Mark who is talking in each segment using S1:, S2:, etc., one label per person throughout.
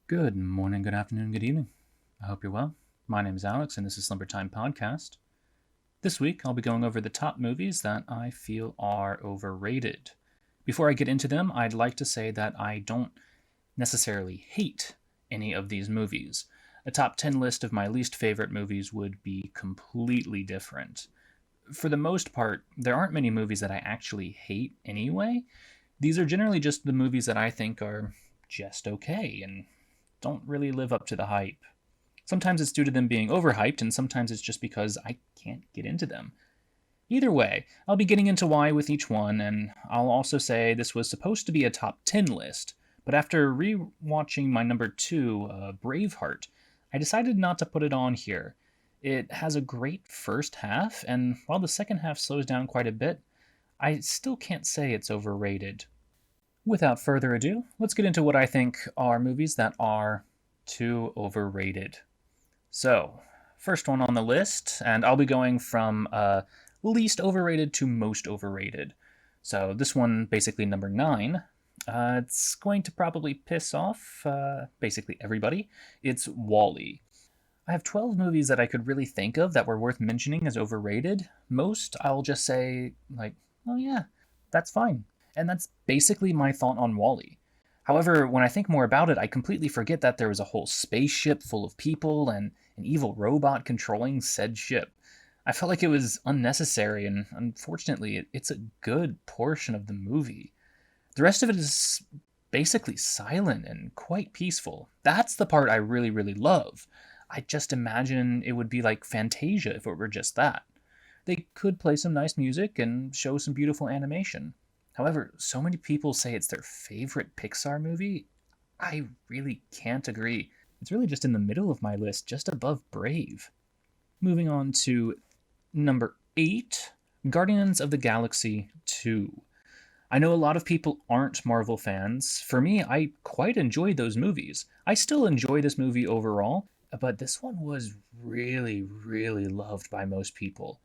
S1: Good morning, good afternoon, good evening. I hope you're well. My name is Alex, and this is Slumber Time Podcast. This week, I'll be going over the top movies that I feel are overrated. Before I get into them, I'd like to say that I don't necessarily hate any of these movies. A top 10 list of my least favorite movies would be completely different. For the most part, there aren't many movies that I actually hate anyway. These are generally just the movies that I think are just okay and don't really live up to the hype. Sometimes it's due to them being overhyped, and sometimes it's just because I can't get into them. Either way, I'll be getting into why with each one, and I'll also say this was supposed to be a top 10 list, but after re-watching my number 2, Braveheart, I decided not to put it on here. It has a great first half, and while the second half slows down quite a bit, I still can't say it's overrated. Without further ado, let's get into what I think are movies that are too overrated. So, first one on the list, and I'll be going from least overrated to most overrated. So, this one, basically number 9, it's going to probably piss off basically everybody. It's Wall-E. I have 12 movies that I could really think of that were worth mentioning as overrated. Most, I'll just say, like, oh yeah, that's fine. And that's basically my thought on Wall-E. However, when I think more about it, I completely forget that there was a whole spaceship full of people and an evil robot controlling said ship. I felt like it was unnecessary, and unfortunately, it's a good portion of the movie. The rest of it is basically silent and quite peaceful. That's the part I really, really love. I just imagine it would be like Fantasia if it were just that. They could play some nice music and show some beautiful animation. However, so many people say it's their favorite Pixar movie. I really can't agree. It's really just in the middle of my list, just above Brave. Moving on to number 8, Guardians of the Galaxy 2. I know a lot of people aren't Marvel fans. For me, I quite enjoyed those movies. I still enjoy this movie overall, but this one was really, really loved by most people.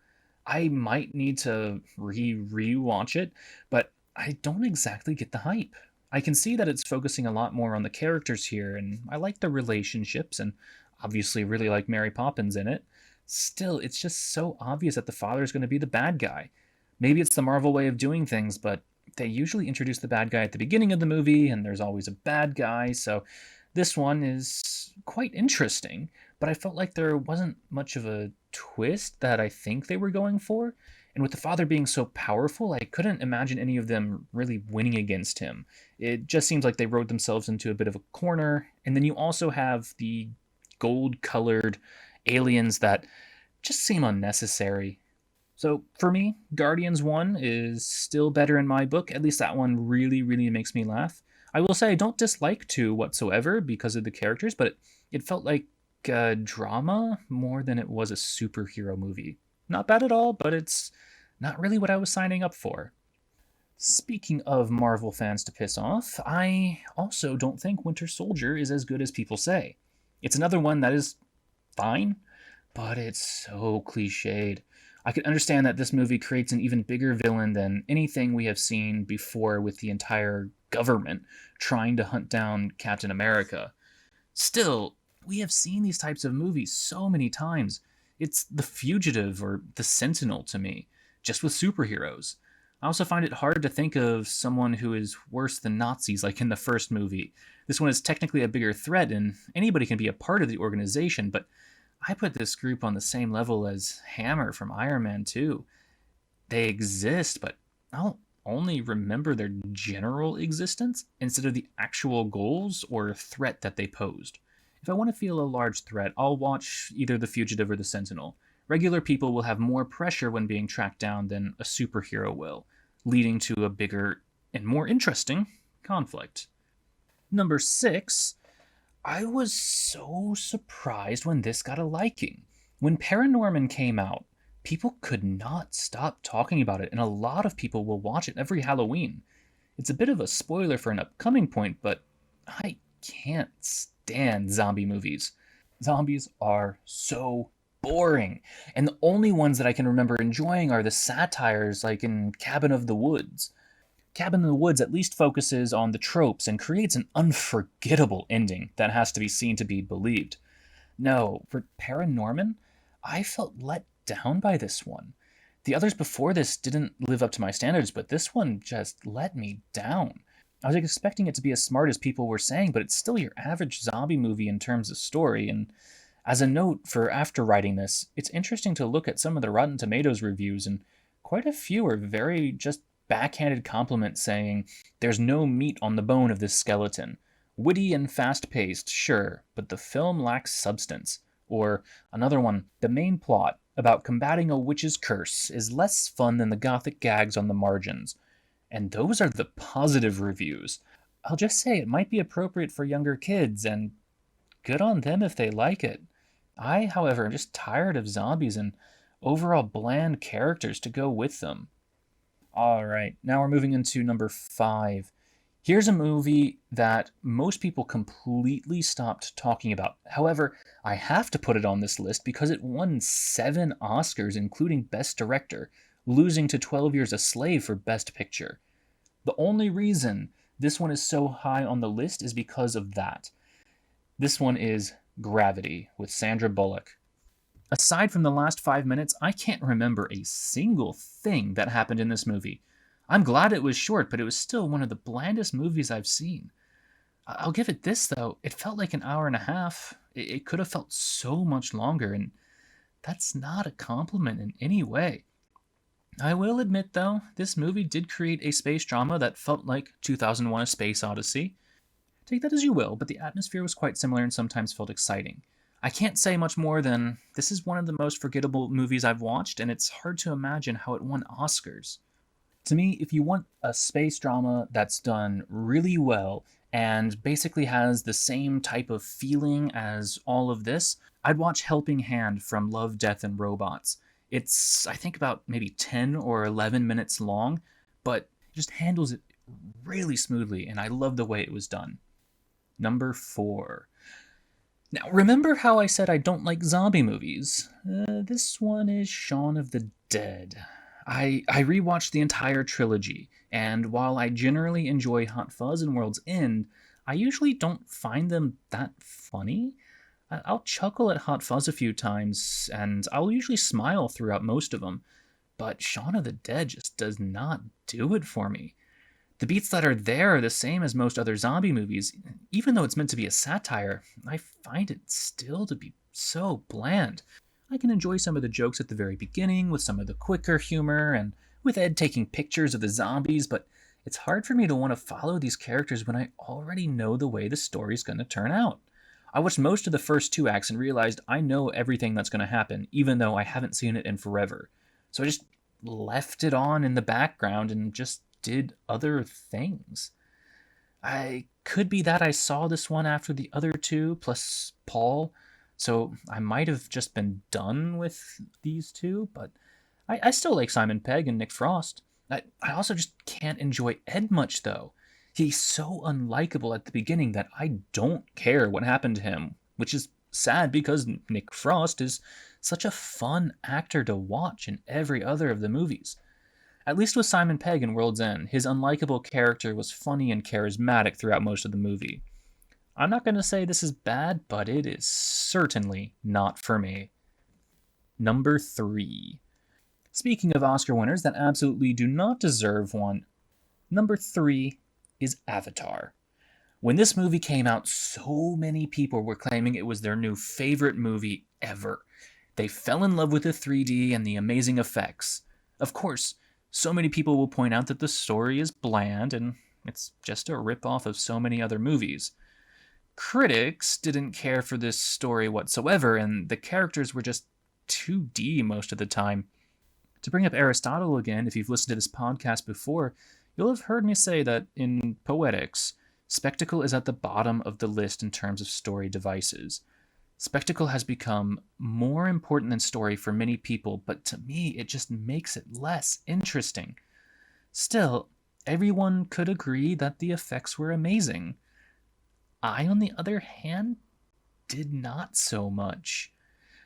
S1: I might need to re-watch it, but I don't exactly get the hype. I can see that it's focusing a lot more on the characters here, and I like the relationships, and obviously really like Mary Poppins in it. Still, it's just so obvious that the father is going to be the bad guy. Maybe it's the Marvel way of doing things, but they usually introduce the bad guy at the beginning of the movie, and there's always a bad guy, so this one is quite interesting, but I felt like there wasn't much of a twist that I think they were going for. And with the father being so powerful, I couldn't imagine any of them really winning against him. It just seems like they rode themselves into a bit of a corner. And then you also have the gold colored aliens that just seem unnecessary. So for me, Guardians 1 is still better in my book. At least that one really, really makes me laugh. I will say I don't dislike 2 whatsoever because of the characters, but it felt like a drama more than it was a superhero movie. Not bad at all, but it's not really what I was signing up for. Speaking of Marvel fans to piss off, I also don't think Winter Soldier is as good as people say. It's another one that is fine, but it's so cliched. I could understand that this movie creates an even bigger villain than anything we have seen before with the entire government trying to hunt down Captain America. Still, we have seen these types of movies so many times. It's The Fugitive or The Sentinel to me, just with superheroes. I also find it hard to think of someone who is worse than Nazis like in the first movie. This one is technically a bigger threat and anybody can be a part of the organization, but I put this group on the same level as Hammer from Iron Man 2. They exist, but I'll only remember their general existence instead of the actual goals or threat that they posed. If I want to feel a large threat, I'll watch either The Fugitive or The Sentinel. Regular people will have more pressure when being tracked down than a superhero will, leading to a bigger and more interesting conflict. Number 6, I was so surprised when this got a liking. When Paranorman came out, people could not stop talking about it, and a lot of people will watch it every Halloween. It's a bit of a spoiler for an upcoming point, but I can't stand zombie movies. Zombies are so boring, and the only ones that I can remember enjoying are the satires like in Cabin of the Woods. Cabin in the Woods at least focuses on the tropes and creates an unforgettable ending that has to be seen to be believed. No, for Paranorman, I felt let down by this one. The others before this didn't live up to my standards, but this one just let me down. I was expecting it to be as smart as people were saying, but it's still your average zombie movie in terms of story. And as a note for after writing this, it's interesting to look at some of the Rotten Tomatoes reviews, and quite a few are very just backhanded compliments saying, "There's no meat on the bone of this skeleton. Witty and fast paced, sure, but the film lacks substance." Or another one, "The main plot, about combating a witch's curse, is less fun than the gothic gags on the margins." And those are the positive reviews. I'll just say it might be appropriate for younger kids, and good on them if they like it. I, however, am just tired of zombies and overall bland characters to go with them. Alright, now we're moving into number 5. Here's a movie that most people completely stopped talking about. However, I have to put it on this list because it won 7 Oscars, including Best Director, losing to 12 Years a Slave for Best Picture. The only reason this one is so high on the list is because of that. This one is Gravity with Sandra Bullock. Aside from the last 5 minutes, I can't remember a single thing that happened in this movie. I'm glad it was short, but it was still one of the blandest movies I've seen. I'll give it this, though. It felt like an hour and a half. It could have felt so much longer, and that's not a compliment in any way. I will admit, though, this movie did create a space drama that felt like 2001: A Space Odyssey. Take that as you will, but the atmosphere was quite similar and sometimes felt exciting. I can't say much more than this is one of the most forgettable movies I've watched, and it's hard to imagine how it won Oscars. To me, if you want a space drama that's done really well and basically has the same type of feeling as all of this, I'd watch Helping Hand from Love, Death, and Robots. It's, I think, about maybe 10 or 11 minutes long, but it just handles it really smoothly, and I love the way it was done. Number 4. Now, remember how I said I don't like zombie movies? This one is Shaun of the Dead. I rewatched the entire trilogy, and while I generally enjoy Hot Fuzz and World's End, I usually don't find them that funny. I'll chuckle at Hot Fuzz a few times, and I'll usually smile throughout most of them, but Shaun of the Dead just does not do it for me. The beats that are there are the same as most other zombie movies. Even though it's meant to be a satire, I find it still to be so bland. I can enjoy some of the jokes at the very beginning, with some of the quicker humor, and with Ed taking pictures of the zombies, but it's hard for me to want to follow these characters when I already know the way the story's going to turn out. I watched most of the first 2 acts and realized I know everything that's going to happen, even though I haven't seen it in forever. So I just left it on in the background and just did other things. I could be that I saw this one after the other 2, plus Paul, so I might have just been done with these 2, but I still like Simon Pegg and Nick Frost. I also just can't enjoy Ed much, though. He's so unlikable at the beginning that I don't care what happened to him, which is sad because Nick Frost is such a fun actor to watch in every other of the movies. At least with Simon Pegg in World's End, his unlikable character was funny and charismatic throughout most of the movie. I'm not going to say this is bad, but it is certainly not for me. Number 3. Speaking of Oscar winners that absolutely do not deserve one, number 3 is Avatar. When this movie came out, so many people were claiming it was their new favorite movie ever. They fell in love with the 3D and the amazing effects. Of course, so many people will point out that the story is bland and it's just a ripoff of so many other movies. Critics didn't care for this story whatsoever, and the characters were just 2D most of the time. To bring up Aristotle again, if you've listened to this podcast before, you'll have heard me say that in Poetics, spectacle is at the bottom of the list in terms of story devices. Spectacle has become more important than story for many people, but to me, it just makes it less interesting. Still, everyone could agree that the effects were amazing. I, on the other hand, did not so much.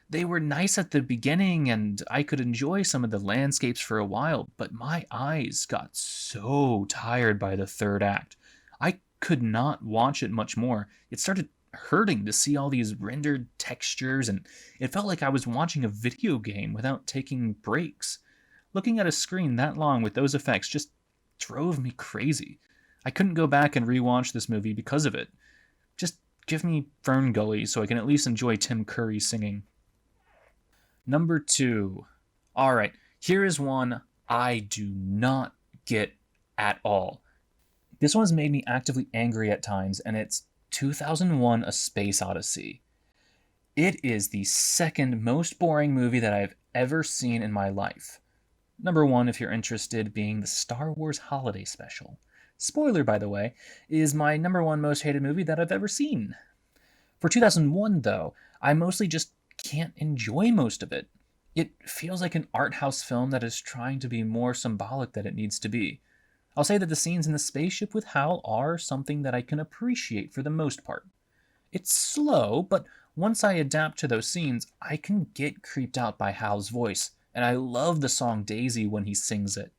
S1: They were nice at the beginning and I could enjoy some of the landscapes for a while, but my eyes got so tired by the third act. I could not watch it much more. It started hurting to see all these rendered textures, and it felt like I was watching a video game without taking breaks. Looking at a screen that long with those effects just drove me crazy. I couldn't go back and rewatch this movie because of it. Just give me Fern Gully so I can at least enjoy Tim Curry singing. Number 2. Alright, here is one I do not get at all. This one has made me actively angry at times, and it's 2001 A Space Odyssey. It is the second most boring movie that I've ever seen in my life. Number 1, if you're interested, being the Star Wars Holiday Special. Spoiler, by the way, is my number 1 most hated movie that I've ever seen. For 2001, though, I mostly just can't enjoy most of it. It feels like an art house film that is trying to be more symbolic than it needs to be. I'll say that the scenes in the spaceship with Hal are something that I can appreciate for the most part. It's slow, but once I adapt to those scenes, I can get creeped out by Hal's voice, and I love the song Daisy when he sings it.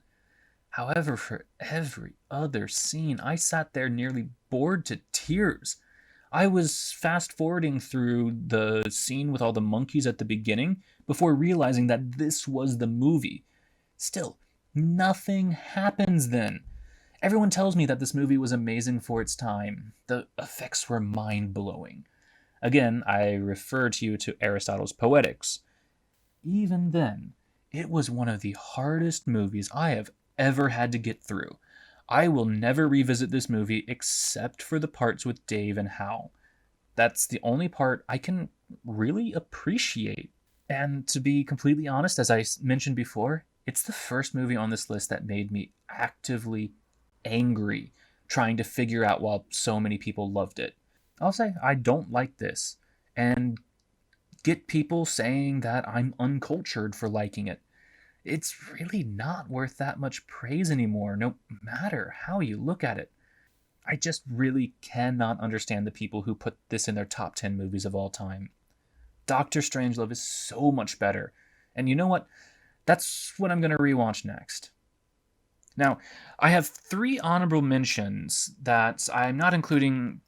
S1: However, for every other scene, I sat there nearly bored to tears. I was fast forwarding through the scene with all the monkeys at the beginning before realizing that this was the movie. Still, nothing happens then. Everyone tells me that this movie was amazing for its time. The effects were mind-blowing. Again, I refer to you to Aristotle's Poetics. Even then, it was one of the hardest movies I have ever had to get through. I will never revisit this movie except for the parts with Dave and Hal. That's the only part I can really appreciate. And to be completely honest, as I mentioned before, it's the first movie on this list that made me actively angry trying to figure out why so many people loved it. I'll say I don't like this and get people saying that I'm uncultured for liking it. It's really not worth that much praise anymore, no matter how you look at it. I just really cannot understand the people who put this in their top 10 movies of all time. Doctor Strangelove is so much better. And you know what? That's what I'm going to rewatch next. Now, I have 3 honorable mentions that I'm not including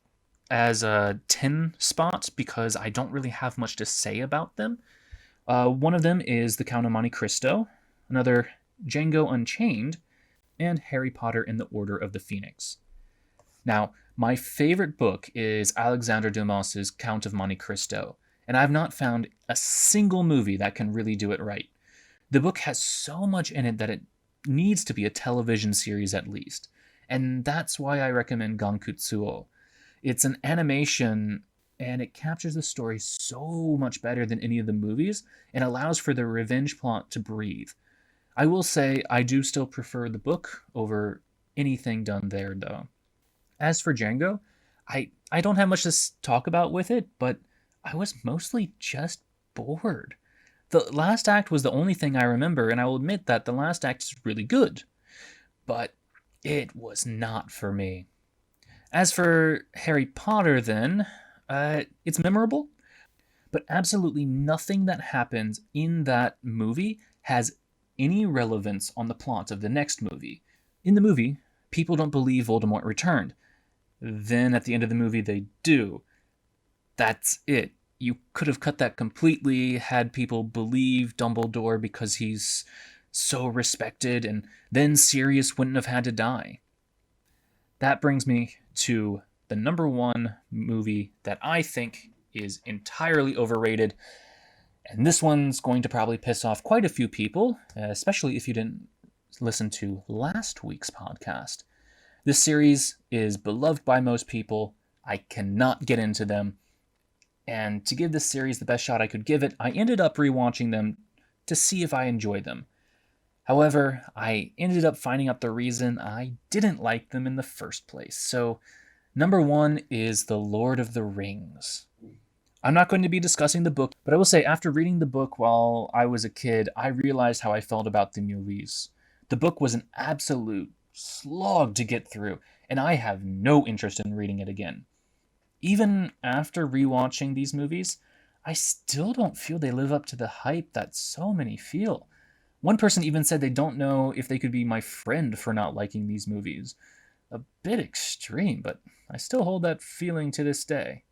S1: as a 10 spot because I don't really have much to say about them. One of them is The Count of Monte Cristo, another Django Unchained, and Harry Potter and the Order of the Phoenix. Now, my favorite book is Alexander Dumas's Count of Monte Cristo, and I've not found a single movie that can really do it right. The book has so much in it that it needs to be a television series at least, and that's why I recommend Gankutsuo. It's an animation, and it captures the story so much better than any of the movies, and allows for the revenge plot to breathe. I will say I do still prefer the book over anything done there, though. As for Django, I don't have much to talk about with it, but I was mostly just bored. The last act was the only thing I remember, and I will admit that the last act is really good. But it was not for me. As for Harry Potter, then, it's memorable, but absolutely nothing that happens in that movie has any relevance on the plot of the next movie. In the movie, people don't believe Voldemort returned. Then at the end of the movie, they do. That's it. You could have cut that completely, had people believe Dumbledore because he's so respected, and then Sirius wouldn't have had to die. That brings me to the number 1 movie that I think is entirely overrated. And this one's going to probably piss off quite a few people, especially if you didn't listen to last week's podcast. This series is beloved by most people. I cannot get into them. And to give this series the best shot I could give it, I ended up rewatching them to see if I enjoyed them. However, I ended up finding out the reason I didn't like them in the first place. So, number 1 is The Lord of the Rings. I'm not going to be discussing the book, but I will say after reading the book while I was a kid, I realized how I felt about the movies. The book was an absolute slog to get through, and I have no interest in reading it again. Even after rewatching these movies, I still don't feel they live up to the hype that so many feel. One person even said they don't know if they could be my friend for not liking these movies. A bit extreme, but I still hold that feeling to this day.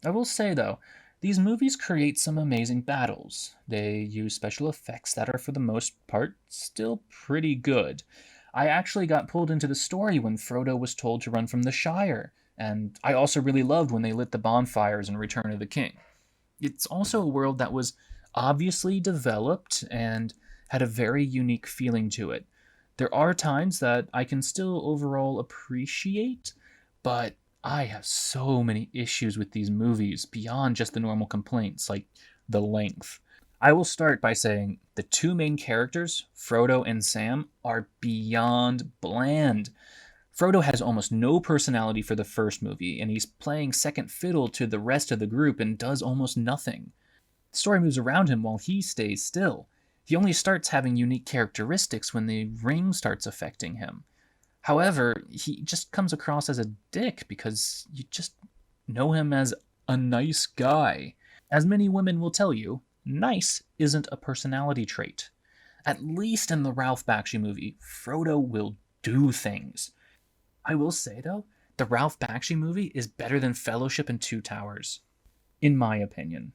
S1: I will say though, these movies create some amazing battles. They use special effects that are, for the most part, still pretty good. I actually got pulled into the story when Frodo was told to run from the Shire, and I also really loved when they lit the bonfires in Return of the King. It's also a world that was obviously developed and had a very unique feeling to it. There are times that I can still overall appreciate, but I have so many issues with these movies beyond just the normal complaints, like the length. I will start by saying the two main characters, Frodo and Sam, are beyond bland. Frodo has almost no personality for the first movie, and he's playing second fiddle to the rest of the group and does almost nothing. The story moves around him while he stays still. He only starts having unique characteristics when the ring starts affecting him. However, he just comes across as a dick because you just know him as a nice guy. As many women will tell you, nice isn't a personality trait. At least in the Ralph Bakshi movie, Frodo will do things. I will say, though, the Ralph Bakshi movie is better than Fellowship and Two Towers, in my opinion.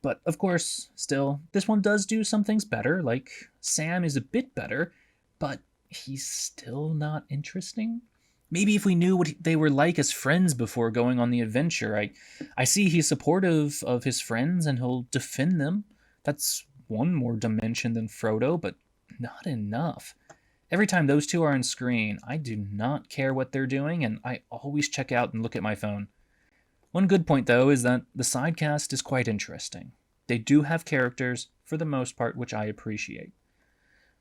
S1: But of course, still, this one does do some things better, like Sam is a bit better, but he's still not interesting. Maybe if we knew what they were like as friends before going on the adventure. I see he's supportive of his friends and he'll defend them. That's one more dimension than Frodo, but not enough. Every time those two are on screen, I do not care what they're doing, and I always check out and look at my phone. One good point, though, is that the side cast is quite interesting. They do have characters, for the most part, which I appreciate.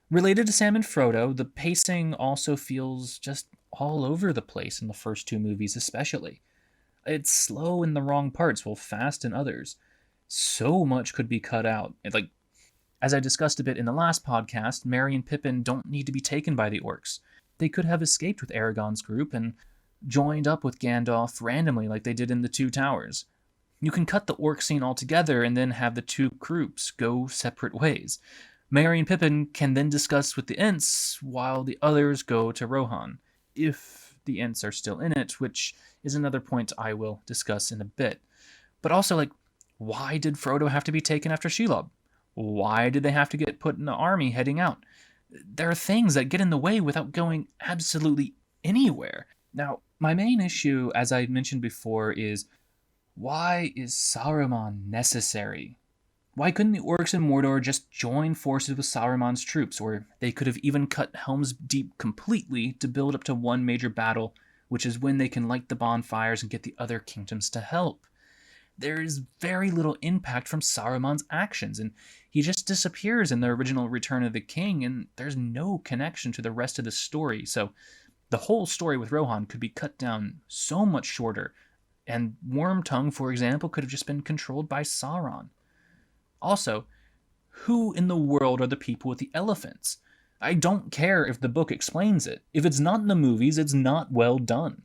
S1: Related to Sam and Frodo, the pacing also feels just all over the place in the first two movies, especially. It's slow in the wrong parts, while fast in others. So much could be cut out. Like, as I discussed a bit in the last podcast, Merry and Pippin don't need to be taken by the orcs. They could have escaped with Aragorn's group and joined up with Gandalf randomly like they did in the Two Towers. You can cut the orc scene altogether and then have the two groups go separate ways. Merry and Pippin can then discuss with the Ents while the others go to Rohan, if the Ents are still in it, which is another point I will discuss in a bit. But also, like, why did Frodo have to be taken after Shelob? Why did they have to get put in the army heading out? There are things that get in the way without going absolutely anywhere. Now, my main issue, as I mentioned before, is why is Saruman necessary? Why couldn't the orcs in Mordor just join forces with Saruman's troops, or they could have even cut Helm's Deep completely to build up to one major battle, which is when they can light the bonfires and get the other kingdoms to help? There is very little impact from Saruman's actions, and he just disappears in the original Return of the King, and there's no connection to the rest of the story, so the whole story with Rohan could be cut down so much shorter, and Wormtongue, for example, could have just been controlled by Sauron. Also, who in the world are the people with the elephants? I don't care if the book explains it. If it's not in the movies, it's not well done.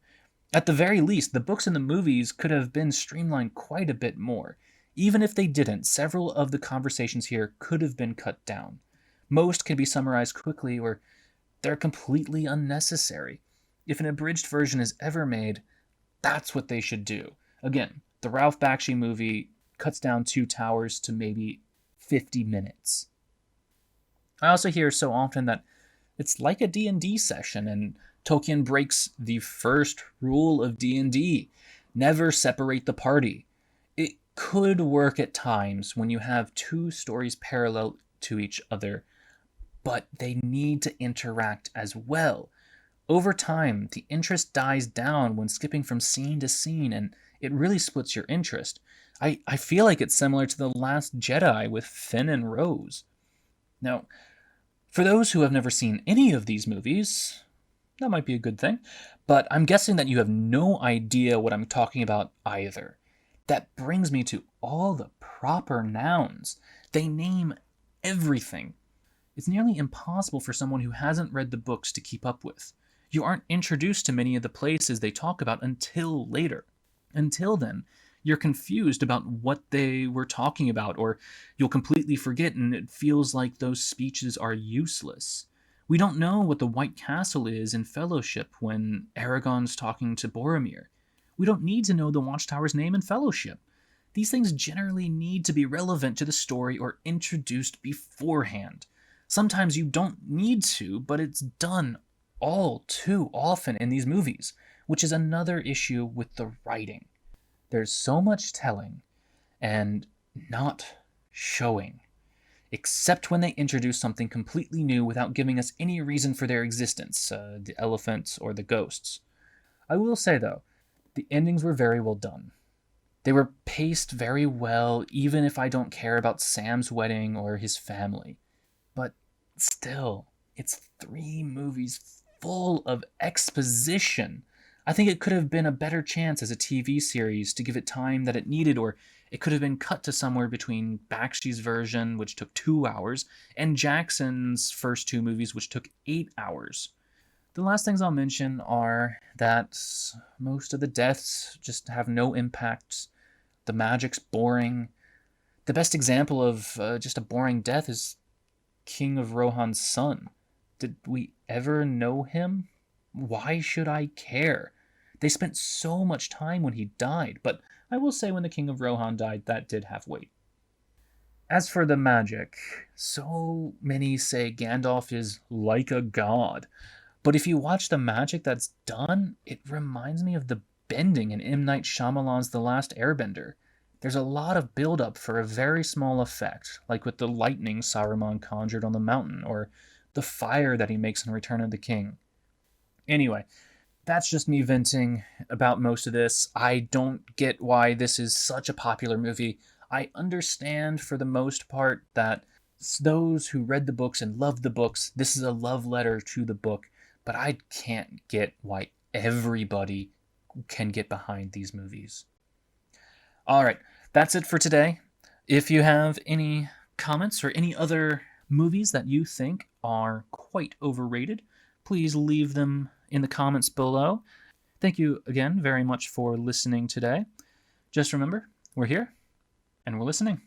S1: At the very least, the books and the movies could have been streamlined quite a bit more. Even if they didn't, several of the conversations here could have been cut down. Most can be summarized quickly, or they're completely unnecessary. If an abridged version is ever made, that's what they should do. Again, the Ralph Bakshi movie cuts down Two Towers to maybe 50 minutes. I also hear so often that it's like a D&D session, and Tolkien breaks the first rule of D&D: never separate the party. It could work at times when you have two stories parallel to each other, but they need to interact as well. Over time, the interest dies down when skipping from scene to scene, and it really splits your interest. I feel like it's similar to The Last Jedi with Finn and Rose. Now, for those who have never seen any of these movies, that might be a good thing, but I'm guessing that you have no idea what I'm talking about either. That brings me to all the proper nouns. They name everything. It's nearly impossible for someone who hasn't read the books to keep up with. You aren't introduced to many of the places they talk about until later. Until then, You're confused about what they were talking about, or you'll completely forget, and it feels like those speeches are useless. We don't know what the White Castle is in Fellowship when Aragorn's talking to Boromir. We don't need to know the Watchtower's name in Fellowship. These things generally need to be relevant to the story or introduced beforehand. Sometimes you don't need to, but it's done all too often in these movies, which is another issue with the writing. There's so much telling and not showing, except when they introduce something completely new without giving us any reason for their existence, the elephants or the ghosts. I will say, though, the endings were very well done. They were paced very well, even if I don't care about Sam's wedding or his family. But still, it's 3 movies full of exposition. I think it could have been a better chance as a TV series to give it time that it needed, or it could have been cut to somewhere between Bakshi's version, which took 2 hours, and Jackson's first 2 movies, which took 8 hours. The last things I'll mention are that most of the deaths just have no impact. The magic's boring. The best example of just a boring death is King of Rohan's son. Did we ever know him? Why should I care? They spent so much time when he died, but I will say when the King of Rohan died, that did have weight. As for the magic, so many say Gandalf is like a god. But if you watch the magic that's done, it reminds me of the bending in M. Night Shyamalan's The Last Airbender. There's a lot of build-up for a very small effect, like with the lightning Saruman conjured on the mountain, or the fire that he makes in Return of the King. Anyway, that's just me venting about most of this. I don't get why this is such a popular movie. I understand for the most part that those who read the books and loved the books, this is a love letter to the book, but I can't get why everybody can get behind these movies. All right, that's it for today. If you have any comments or any other movies that you think are quite overrated, please leave them in the comments below. Thank you again very much for listening today. Just remember, we're here and we're listening.